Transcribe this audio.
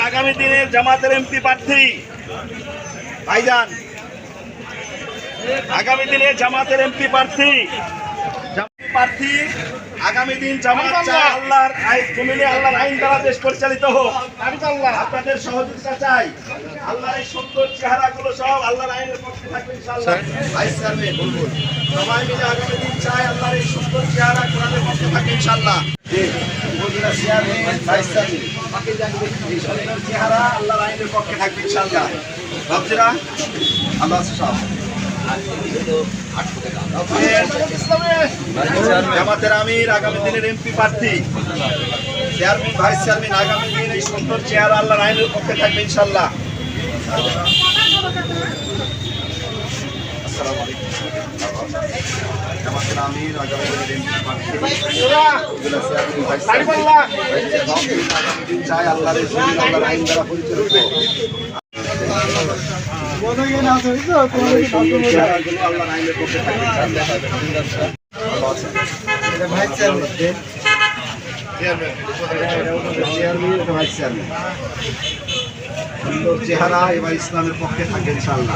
আগামী দিনের জামাতের এমপি প্রার্থী ভাইজান, আগামী দিনে জামাতের এমপি প্রার্থী আগামী দিন জামাত চায় আল্লাহর জমিনে আল্লাহর আইন দ্বারা দেশ পরিচালিত হোক। আপনাদের সহযোগিতা চাই। আল্লাহর এই সুন্দর চেহারাগুলো সব আল্লাহর আইনের পক্ষে থাকবে ইনশাআল্লাহ। ভাইস চেয়ারম্যান বলবুন, সবাই মিলে আগামী দিন চাই আল্লাহর এই সুন্দর চেহারা কোরআনের পক্ষে থাকবে ইনশাআল্লাহ। উপজেলা চেয়ারম্যান, ভাইস চেয়ারম্যান, এই সুন্দর চেহারা আল্লাহর আইনের পক্ষে থাকবে ইনশাআল্লাহ। ভাবছিরা আল্লাহ সব জামাতের আমির আগামী দিনের এমপি প্রার্থী, চেয়ারম্যান, ভাইস চেয়ারম্যান আগামী দিন এই সুন্দর চেহারা আল্লাহর আইনের পক্ষে থাকবে ইনশাআল্লাহ। আসসালামু আলাইকুম। জামাতের আমির আগামী দিনের এমপি প্রার্থী, চেয়ারম্যান, ভাইস চেয়ারম্যান আগামী দিন চায় আল্লাহর আইন দ্বারা পরিচালিত হোক। চেহারা এবার ইসলামের পক্ষে থাকে ইনশাআল্লাহ।